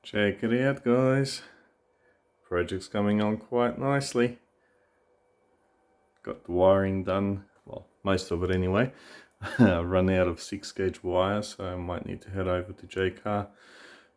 Check it out, guys. Project's coming on quite nicely. Got the wiring done, well, most of it anyway. Run out of 6-gauge wire, so I might need to head over to JCar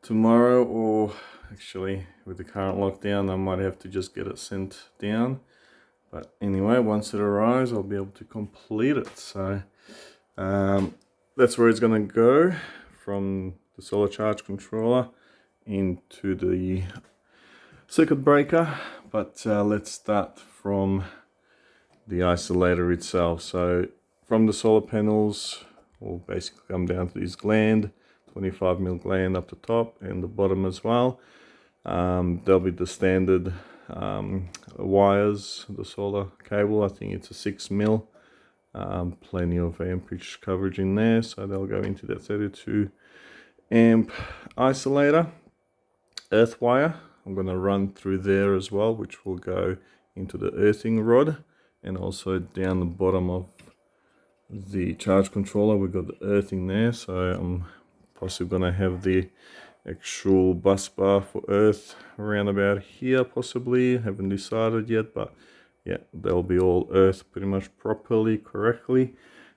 tomorrow, or actually with the current lockdown I might have to just get it sent down. But anyway, once it arrives I'll be able to complete it. So that's where it's going to go, from the solar charge controller into the circuit breaker. But let's start from the isolator itself. So from the solar panels we'll basically come down to this gland, 25mm gland up the top and the bottom as well. There'll be the standard wires, the solar cable. I think it's a 6mm. Plenty of amperage coverage in there, so they'll go into that 32 amp isolator. Earth wire I'm going to run through there as well, which will go into the earthing rod, and also down the bottom of the charge controller we've got the earthing there. So I'm possibly going to have the actual bus bar for earth around about here, possibly. Haven't decided yet, but yeah, they'll be all earthed pretty much properly, correctly,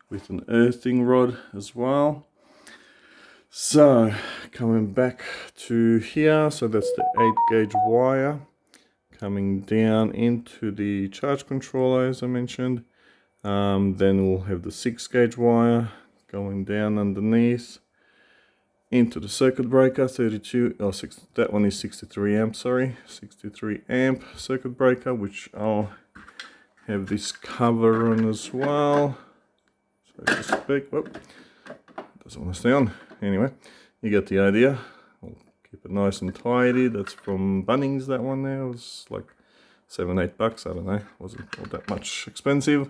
with an earthing rod as well. So coming back to here, so that's the 8-gauge wire coming down into the charge controller, as I mentioned. Then we'll have the 6-gauge wire going down underneath into the circuit breaker, 32, or 6, that one is 63 amp, sorry, 63 amp circuit breaker, which I'll have this cover on as well, so to speak. Whoop, doesn't want to stay on. Anyway, you get the idea. I'll keep it nice and tidy. That's from Bunnings, that one there. It was like $7-8, I don't know, wasn't all that much expensive.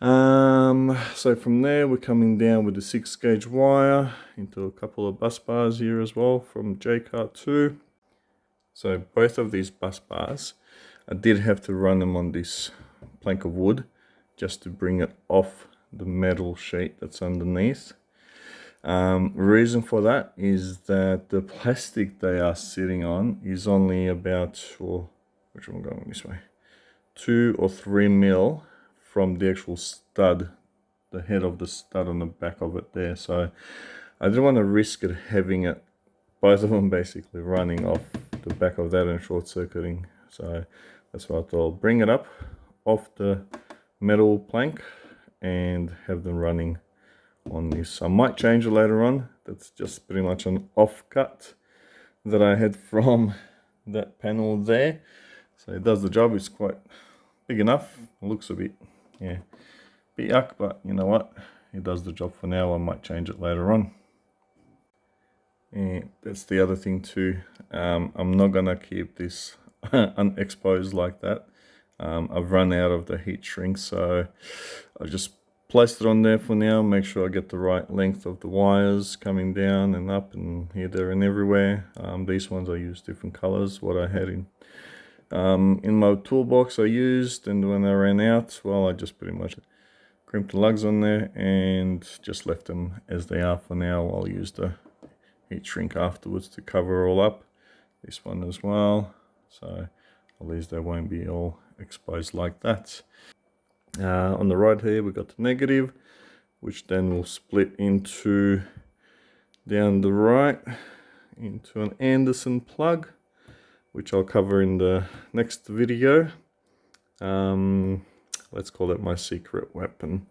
So from there we're coming down with the 6-gauge wire into a couple of bus bars here as well from JCar 2. So both of these bus bars, I did have to run them on this plank of wood just to bring it off the metal sheet that's underneath. Reason for that is that the plastic they are sitting on is only about, or which one going this way, 2 or 3 mil from the actual stud, the head of the stud on the back of it there. So I didn't want to risk it having it, both of them basically running off the back of that and short circuiting. So that's why I thought I'll bring it up off the metal plank and have them running on this. I might change it later on. That's just pretty much an offcut that I had from that panel there. So it does the job. It's quite big enough. It looks a bit, yeah, bit yuck, but you know what? It does the job for now. I might change it later on. And that's the other thing too. I'm not gonna keep this unexposed like that. I've run out of the heat shrink, so I just placed it on there for now. Make sure I get the right length of the wires coming down and up and here, there and everywhere. These ones I use different colors. What I had in my toolbox I used, and when I ran out, well, I just pretty much crimped the lugs on there and just left them as they are for now. I'll use the heat shrink afterwards to cover all up. This one as well, so at least they won't be all exposed like that. On the right here we've got the negative, which then will split into, down the right, into an Anderson plug, which I'll cover in the next video. Let's call it my secret weapon.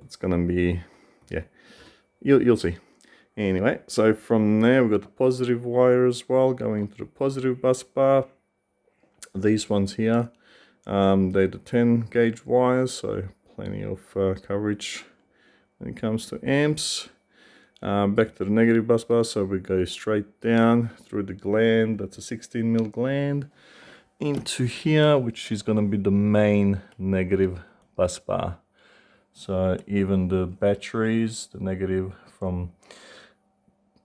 It's gonna be, yeah, you'll see. Anyway, so from there we've got the positive wire as well going to the positive bus bar. These ones here, they're the 10-gauge wires, so plenty of coverage when it comes to amps. Back to the negative bus bar, so we go straight down through the gland, that's a 16mm gland, into here, which is going to be the main negative bus bar. So even the batteries, the negative from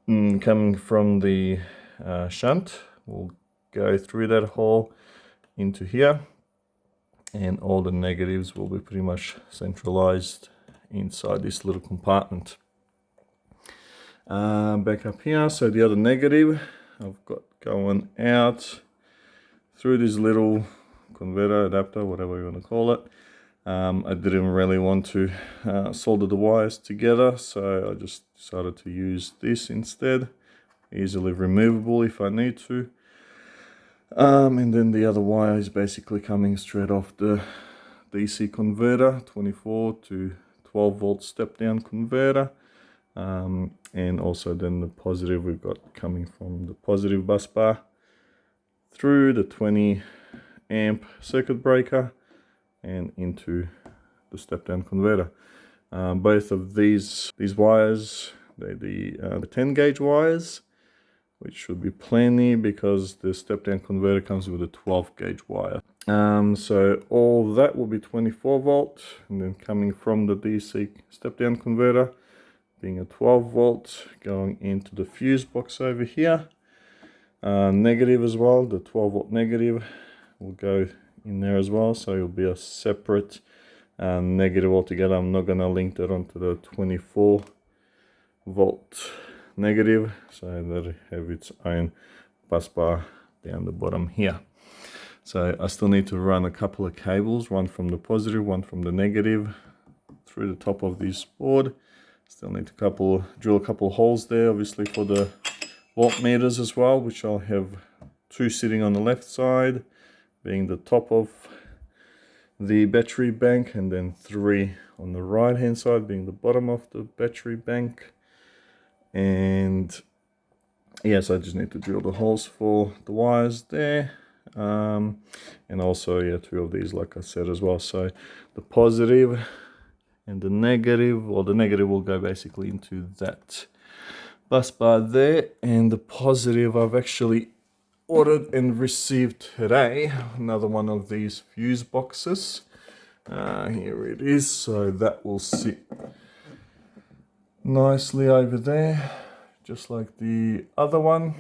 coming from the shunt, will go through that hole into here, and all the negatives will be pretty much centralized inside this little compartment. Back up here, so the other negative, I've got going out through this little converter, adapter, whatever you want to call it. I didn't really want to solder the wires together, so I just decided to use this instead. Easily removable if I need to. And then the other wire is basically coming straight off the DC converter, 24 to 12 volt step down converter. And also then the positive we've got coming from the positive bus bar through the 20 amp circuit breaker and into the step down converter. Both of these wires, they're the 10 gauge wires, which should be plenty because the step down converter comes with a 12 gauge wire. So all that will be 24 volt, and then coming from the DC step down converter being a 12 volt going into the fuse box over here. Negative as well, the 12 volt negative will go in there as well, so it'll be a separate negative altogether. I'm not going to link that onto the 24 volt negative, so that it have its own bus bar down the bottom here. So I still need to run a couple of cables, one from the positive, one from the negative, through the top of this board. Still need to drill a couple holes there, obviously for the voltmeters as well, which I'll have 2 sitting on the left side, being the top of the battery bank, and then 3 on the right hand side, being the bottom of the battery bank. And yes, I just need to drill the holes for the wires there. And also, yeah, 2 of these, like I said as well. So the positive and the negative, or the negative will go basically into that bus bar there, and the positive I've actually ordered and received today, another one of these fuse boxes. Here it is, so that will sit nicely over there, just like the other one.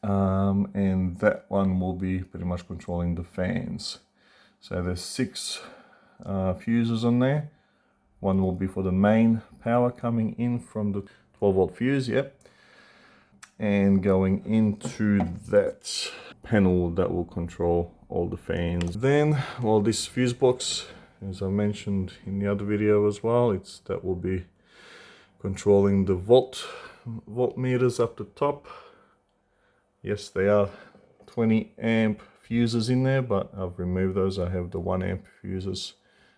And that one will be pretty much controlling the fans. So there's 6 fuses on there. One will be for the main power coming in from the 12 volt fuse, yep, and going into that panel that will control all the fans. Then, well, this fuse box, as I mentioned in the other video as well, that will be controlling the voltmeters up the top. Yes, they are 20 amp fuses in there, but I've removed those. I have the 1 amp fuses,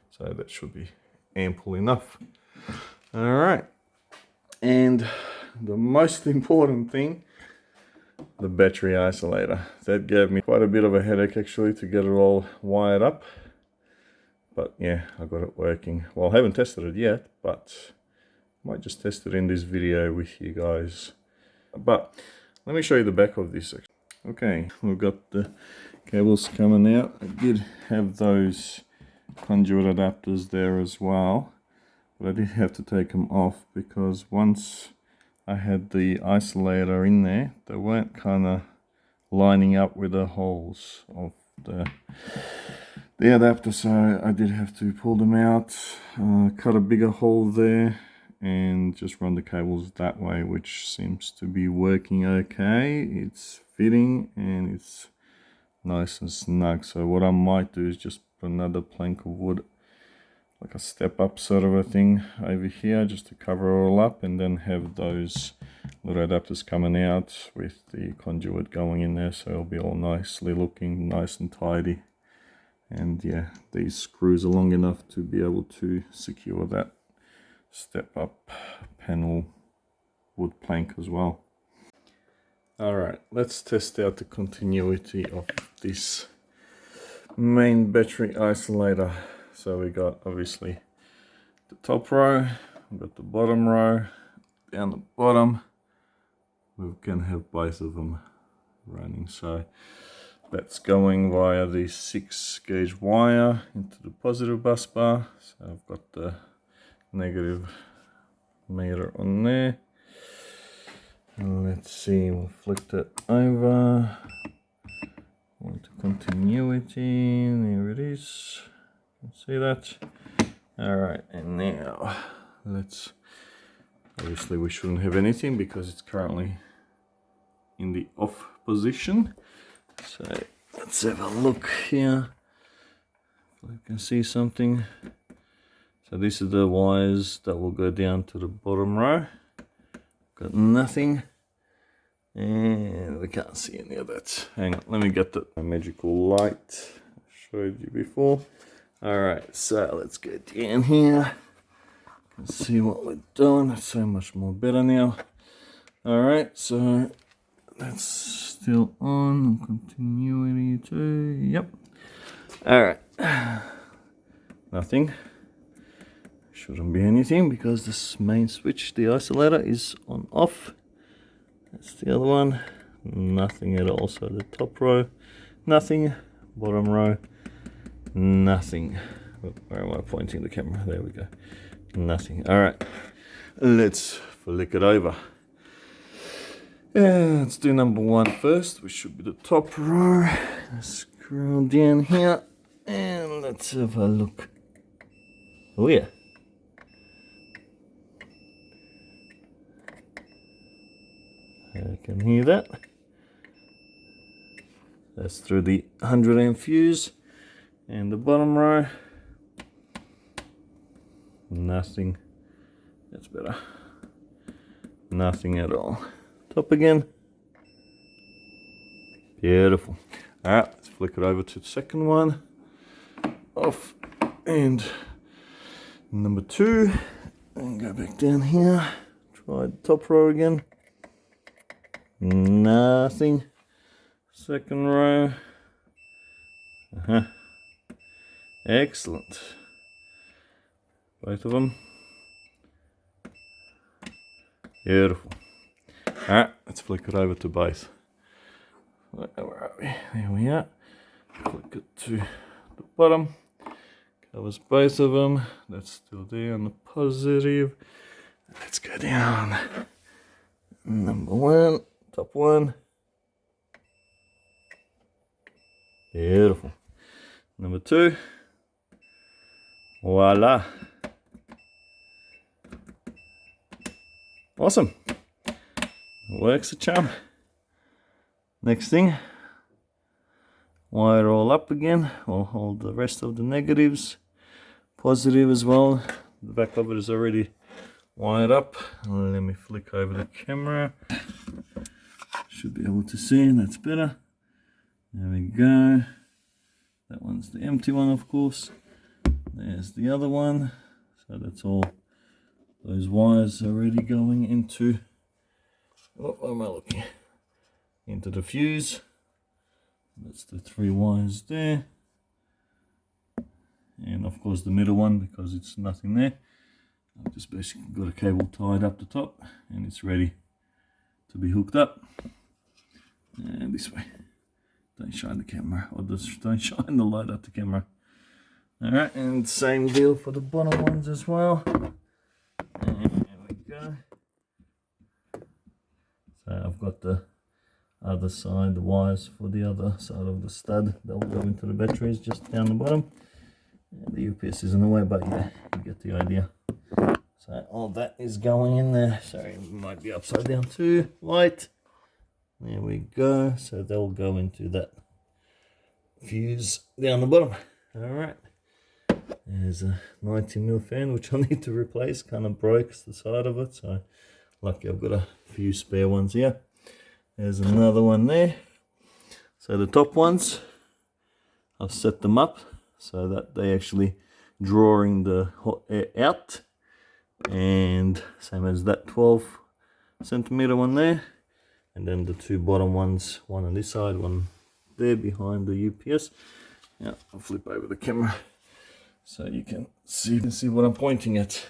so that should be ample enough. All right, and the most important thing, the battery isolator. That gave me quite a bit of a headache actually to get it all wired up, but yeah, I got it working. Well, I haven't tested it yet, but I might just test it in this video with you guys. But let me show you the back of this. Okay, we've got the cables coming out. I did have those conduit adapters there as well, but I did have to take them off because once I had the isolator in there, they weren't kind of lining up with the holes of the adapter, so I did have to pull them out, cut a bigger hole there, and just run the cables that way, which seems to be working okay. It's fitting and it's nice and snug. So what I might do is just put another plank of wood, like a step up sort of a thing over here, just to cover it all up, and then have those little adapters coming out with the conduit going in there, so it'll be all nicely looking, nice and tidy. And yeah, these screws are long enough to be able to secure that step up panel wood plank as well. Alright, let's test out the continuity of this main battery isolator. So we got obviously the top row, we've got the bottom row, down the bottom we can have both of them running. So that's going via the 6 gauge wire into the positive bus bar. So I've got the negative meter on there. And let's see, we'll flick that over. Into continuity, there it is. You can see that. Alright, and now let's, obviously we shouldn't have anything because it's currently in the off position. So let's have a look here. If you can see something. So this is the wires that will go down to the bottom row. Got nothing. And we can't see any of that. Hang on, let me get the magical light I showed you before. Alright, so let's go down here. Let's see what we're doing. It's so much more better now. Alright, so that's still on. Continuity too. Yep. Alright. Nothing. Shouldn't be anything because this main switch, the isolator, is on off. That's the other one. Nothing at all. So the top row, nothing. Bottom row, nothing. Where am I pointing the camera? There we go. Nothing. Alright. Let's flick it over. Yeah, let's do number 1 first, which should be the top row. Scroll down here and let's have a look. Oh yeah. I can hear that. That's through the 100 amp fuse. And the bottom row, nothing. That's better. Nothing at all. Top again. Beautiful. Alright, let's flick it over to the second one. Off. And number 2. And go back down here. Try the top row again. Nothing. Second row. Excellent. Both of them. Beautiful. Alright, let's flick it over to both. Where are we? There we are. Flick it to the bottom. Covers both of them. That's still there on the positive. Let's go down. Number 1. Top one. Beautiful. Number 2. Voila. Awesome. Works a charm. Next thing. Wire all up again. We'll hold the rest of the negatives. Positive as well. The back of it is already wired up. Let me flick over the camera. Should be able to see, that's better. There we go. That one's the empty one, of course. There's the other one. So that's all those wires already going into, what am I looking? Into the fuse. That's the 3 wires there. And of course the middle one, because it's nothing there. I've just basically got a cable tied up the top and it's ready to be hooked up. And this way. Don't shine the camera, or just don't shine the light at the camera. Alright, and same deal for the bottom ones as well. And there we go. So I've got the other side, the wires for the other side of the stud that will go into the batteries just down the bottom. And the UPS is in the way, but yeah, you get the idea. So all that is going in there. Sorry, it might be upside down too. Light. There we go. So they'll go into that fuse down the bottom. Alright. There's a 90mm fan which I need to replace. Kind of broke the side of it. So lucky I've got a few spare ones here. There's another one there. So the top ones, I've set them up so that they actually drawing the hot air out. And same as that 12cm one there. And then the 2 bottom ones, one on this side, one there behind the UPS. Yeah, I'll flip over the camera so you can see what I'm pointing at.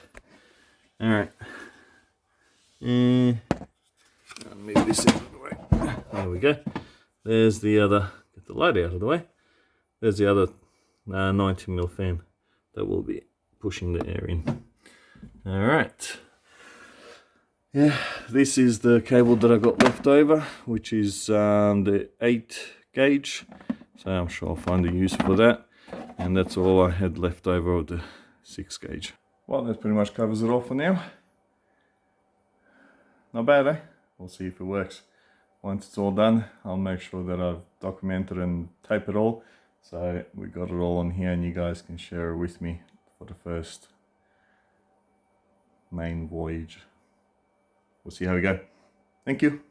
All right. And I'll move this out of the way. There we go. There's the other, get the light out of the way. There's the other 90mm fan that will be pushing the air in. All right. Yeah, this is the cable that I got left over, which is the 8 gauge. So I'm sure I'll find a use for that. And that's all I had left over of the 6 gauge. Well, that pretty much covers it all for now. Not bad, eh? We'll see if it works. once it's all done, I'll make sure that I've documented and taped it all, so we got it all on here and you guys can share it with me for the first main voyage. We'll see how we go. Thank you.